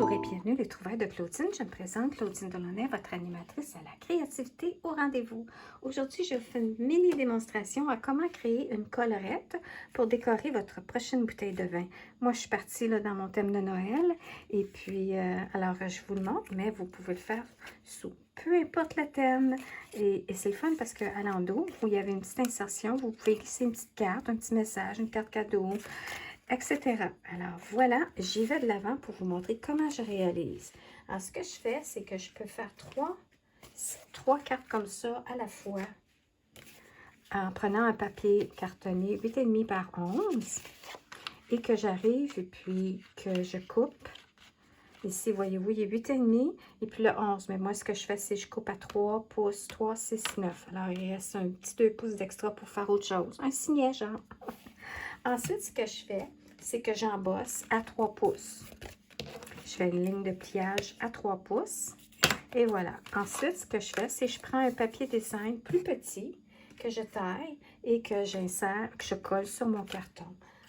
Bonjour et bienvenue à Les Trouvailles de Claudine. Je me présente Claudine Delaunay, votre animatrice à la créativité au rendez-vous. Aujourd'hui, je vous fais une mini démonstration à comment créer une collerette pour décorer votre prochaine bouteille de vin. Moi, je suis partie là, dans mon thème de Noël et puis, alors je vous le montre, mais vous pouvez le faire sous peu importe le thème. Et c'est le fun parce qu'à l'endos, où il y avait une petite insertion, vous pouvez glisser une petite carte, un petit message, une carte cadeau, etc. Alors voilà, j'y vais de l'avant pour vous montrer comment je réalise. Alors ce que je fais, c'est que je peux faire trois cartes comme ça à la fois en prenant un papier cartonné 8,5 par 11 et que j'arrive et puis que je coupe. Ici, voyez-vous, il est 8,5 et puis le 11. Mais moi, ce que je fais, c'est que je coupe à 3 pouces, 3, 6, 9. Alors, il reste un petit 2 pouces d'extra pour faire autre chose. Un signet, genre. Ensuite, ce que je fais, c'est que j'embosse à 3 pouces. Je fais une ligne de pliage à 3 pouces. Et voilà. Ensuite, ce que je fais, c'est que je prends un papier dessin plus petit que je taille et que j'insère, que je colle sur mon carton.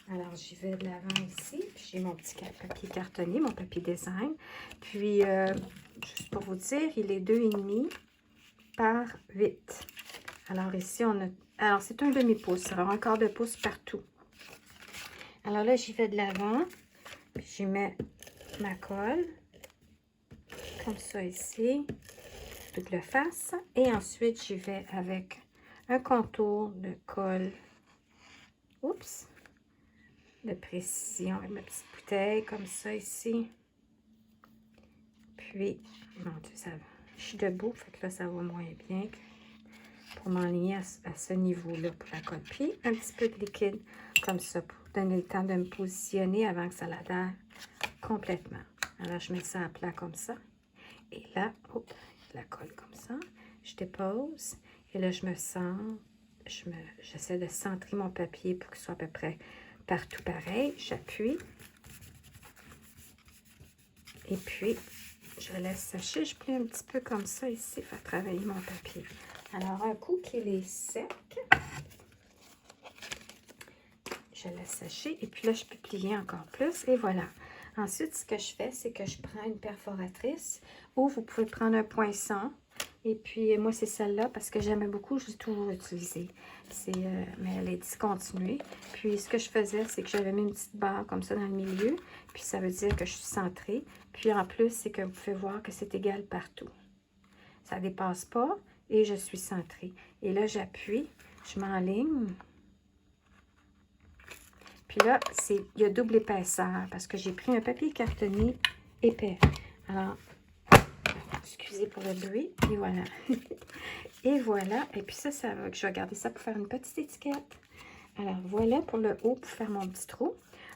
Alors, j'y vais de l'avant ici. J'ai mon petit papier cartonné, mon papier design. Puis, juste pour vous dire, il est 2,5 par 8. Alors, ici, on a... Alors, c'est un demi-pouce. Alors, un quart de pouce partout. Alors là, j'y vais de l'avant. J'y mets ma colle. Comme ça ici. Double face. Et ensuite, j'y vais avec un contour de colle. Oups! De précision avec ma petite bouteille, comme ça ici. Puis, mon Dieu, ça va. Je suis debout, fait que là, ça va moins bien pour m'enligner à ce niveau-là pour la colle. Puis, un petit peu de liquide, comme ça, pour donner le temps de me positionner avant que ça l'adhère complètement. Alors, je mets ça à plat comme ça. Et là, hop, la colle comme ça. Je dépose. Et là, je me centre. J'essaie de centrer mon papier pour qu'il soit à peu près partout pareil. J'appuie. Et puis, je laisse sécher. Je plie un petit peu comme ça ici, faire travailler mon papier. Alors, un coup qu'il est sec, je laisse sécher. Et puis là, je peux plier encore plus. Et voilà. Ensuite, ce que je fais, c'est que je prends une perforatrice ou vous pouvez prendre un poinçon. Et puis, moi, c'est celle-là parce que j'aimais beaucoup, je l'ai toujours utilisée. Mais elle est discontinuée. Puis, ce que je faisais, c'est que j'avais mis une petite barre comme ça dans le milieu. Puis, ça veut dire que je suis centrée. Puis, en plus, c'est que vous pouvez voir que c'est égal partout. Ça ne dépasse pas et je suis centrée. Et là, j'appuie, je m'enligne. Puis là, il y a double épaisseur parce que j'ai pris un papier cartonné épais. Alors, excusez pour le bruit. Et voilà. Et voilà. Et puis ça va. Je vais garder ça pour faire une petite étiquette. Alors, voilà pour le haut, pour faire mon petit trou.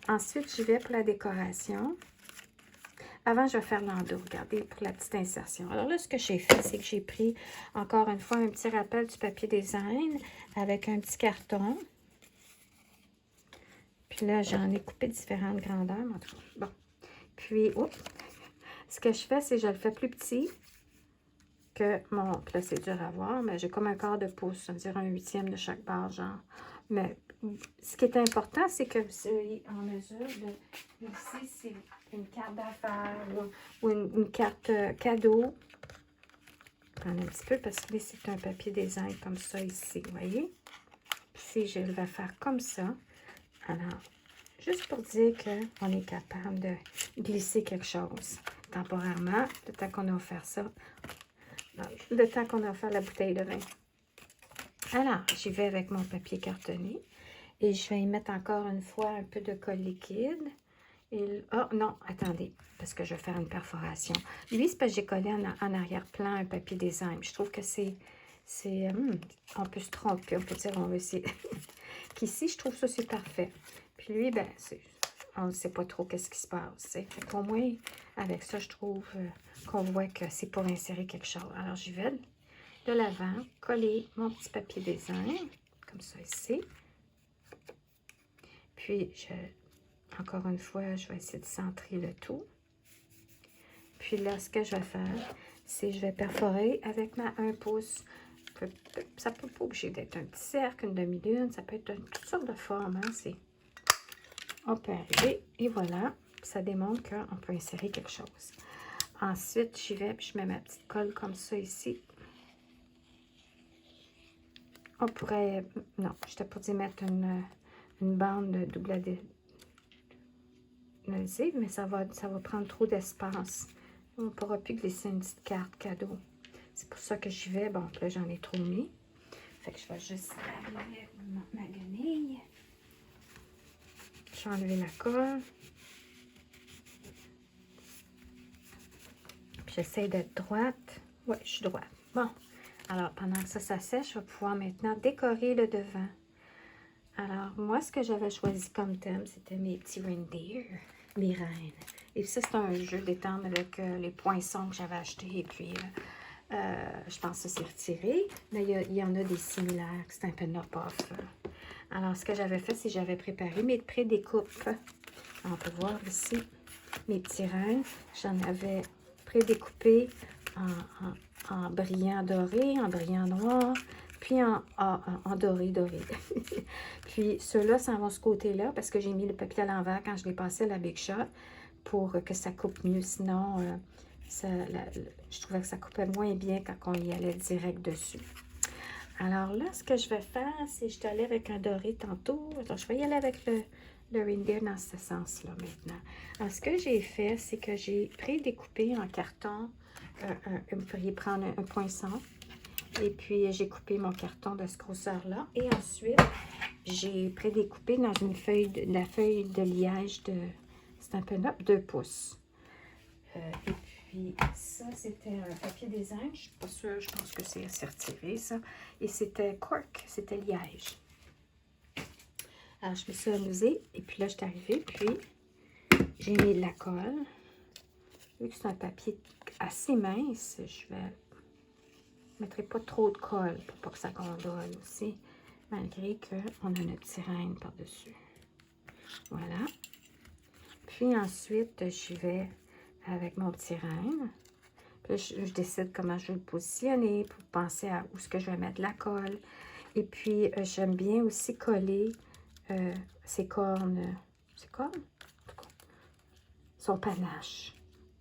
Ensuite, je vais pour la décoration. Avant, je vais faire l'endos. Regardez, pour la petite insertion. Alors là, ce que j'ai fait, c'est que j'ai pris, encore une fois, un petit rappel du papier design avec un petit carton. Puis là, j'en ai coupé différentes grandeurs. En tout cas, bon. Puis, oups. Ce que je fais, c'est que je le fais plus petit que mon... Puis là, c'est dur à voir, mais j'ai comme un quart de pouce. Ça veut dire un huitième de chaque barre, genre. Mais ce qui est important, c'est que vous soyez en mesure de... Ici, c'est une carte d'affaires ou une carte cadeau. Prendre un petit peu parce que c'est un papier design comme ça ici, vous voyez? Puis je vais faire comme ça. Alors, juste pour dire qu'on est capable de glisser quelque chose temporairement, le temps qu'on a offert ça, le temps qu'on a offert la bouteille de vin. Alors, j'y vais avec mon papier cartonné et je vais y mettre encore une fois un peu de colle liquide. Oh non, attendez, parce que je vais faire une perforation. Lui, c'est parce que j'ai collé en arrière-plan un papier design. Je trouve que on peut se tromper, on peut dire, on veut essayer. Qu'ici, je trouve ça, c'est parfait. Puis lui, ben, on ne sait pas trop qu'est-ce qui se passe. Au moins, avec ça, je trouve qu'on voit que c'est pour insérer quelque chose. Alors, j'y vais de l'avant, coller mon petit papier design, comme ça ici. Puis, encore une fois, je vais essayer de centrer le tout. Puis là, ce que je vais faire, c'est que je vais perforer avec ma 1 pouce. Ça ne peut pas obligé d'être un petit cercle, une demi-lune. Ça peut être toutes sortes de formes. Hein, on peut arriver. Et voilà. Ça démontre qu'on peut insérer quelque chose. Ensuite, j'y vais, puis je mets ma petite colle comme ça ici. On pourrait... Non, j'étais pour dire mettre une bande de double adhésive, mais ça va prendre trop d'espace. On ne pourra plus glisser une petite carte cadeau. C'est pour ça que j'y vais. Bon, là, j'en ai trop mis. Fait que je vais juste enlever ma guenille. Je vais enlever la colle. Puis j'essaie d'être droite. Oui, je suis droite. Bon, alors pendant que ça sèche, je vais pouvoir maintenant décorer le devant. Alors, moi, ce que j'avais choisi comme thème, c'était mes petits reindeer, mes reines. Et ça, c'est un jeu d'étendre avec les poinçons que j'avais achetés. Et puis, je pense que c'est retiré. Mais il y en a des similaires. C'est un peu knock-off. Alors, ce que j'avais fait, c'est que j'avais préparé mes pré-découpes. On peut voir ici mes petits reines. J'en avais pré-découpé en brillant doré, en brillant noir, puis en doré. Puis ceux-là s'en vont ce côté-là parce que j'ai mis le papier à l'envers quand je l'ai passé à la Big Shot pour que ça coupe mieux. Sinon, je trouvais que ça coupait moins bien quand on y allait direct dessus. Alors là, ce que je vais faire, c'est que je suis allée avec un doré tantôt. Alors, je vais y aller avec le reindeer dans ce sens-là maintenant. Alors, ce que j'ai fait, c'est que j'ai pré-découpé en carton. Vous pourriez prendre un poinçon. Et puis, j'ai coupé mon carton de ce grosseur-là. Et ensuite, j'ai pré-découpé dans une feuille, la feuille de liège de Stampin' Up 2 pouces. Et puis, ça, c'était un papier design. Je ne suis pas sûre, je pense que c'est assez retiré, ça. Et c'était cork, c'était liège. Alors, je me suis amusée. Et puis là, je suis arrivée. Puis, j'ai mis de la colle. Vu que c'est un papier assez mince, je mettrai pas trop de colle pour pas que ça gondole aussi, malgré qu'on a notre petite reine par-dessus. Voilà. Puis ensuite, j'y vais avec mon petit reine. Puis je décide comment je vais le positionner pour penser à où est-ce que je vais mettre la colle. Et puis, j'aime bien aussi coller ses cornes. Ses cornes? En tout cas, son panache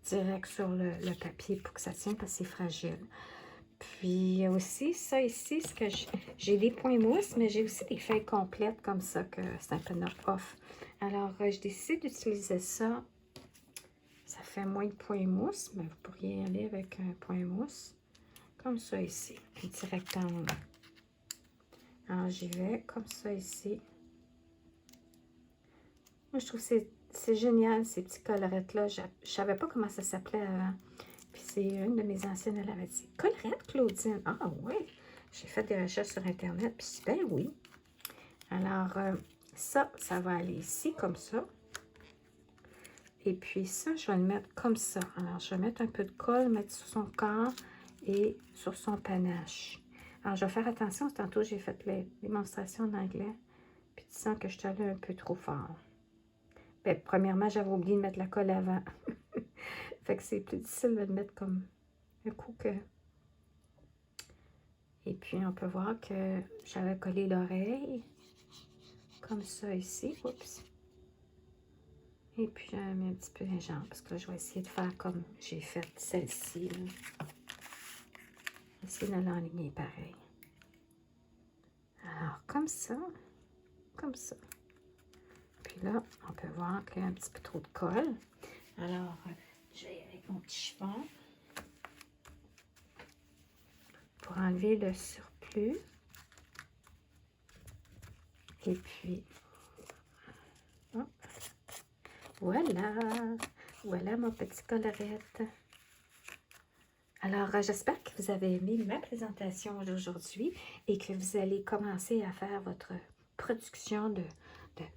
direct sur le papier pour que ça tienne parce que c'est fragile. Puis aussi, ça ici, ce que j'ai des points mousse, mais j'ai aussi des feuilles complètes comme ça que c'est un peu knock-off. Alors, je décide d'utiliser ça. Ça fait moins de points mousse, mais vous pourriez aller avec un point mousse. Comme ça ici, un petit rectangle. Alors, j'y vais comme ça ici. Moi, je trouve que c'est génial, ces petits colorettes-là. Je ne savais pas comment ça s'appelait avant. Puis c'est une de mes anciennes, elle avait dit « Collerette, Claudine? » Ah oui! J'ai fait des recherches sur Internet, puis ben oui. Alors, ça va aller ici, comme ça. Et puis ça, je vais le mettre comme ça. Alors, je vais mettre un peu de colle, mettre sur son corps et sur son panache. Alors, je vais faire attention. Tantôt, j'ai fait les démonstrations en anglais. Puis tu sens que je suis allée un peu trop fort. Ben, premièrement, j'avais oublié de mettre la colle avant. Fait que c'est plus difficile de le mettre comme un coup que... Et puis, on peut voir que j'avais collé l'oreille. Comme ça ici. Oups. Et puis, j'avais mis un petit peu les jambes. Parce que là, je vais essayer de faire comme j'ai fait celle-ci. Essayer de l'enligner pareil. Alors, comme ça. Comme ça. Puis là, on peut voir qu'il y a un petit peu trop de colle. Alors, je vais avec mon petit chiffon pour enlever le surplus. Et puis, hop, voilà. Voilà mon petit collerette. Alors, j'espère que vous avez aimé ma présentation d'aujourd'hui et que vous allez commencer à faire votre production de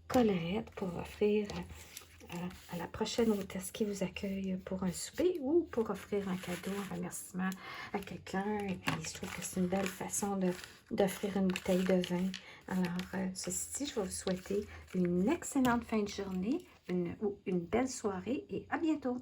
collerettes pour offrir à la prochaine hôtesse qui vous accueille pour un souper ou pour offrir un cadeau, un remerciement à quelqu'un. Et puis, je trouve que c'est une belle façon d'offrir une bouteille de vin. Alors, ceci dit, je vais vous souhaiter une excellente fin de journée ou une belle soirée et à bientôt!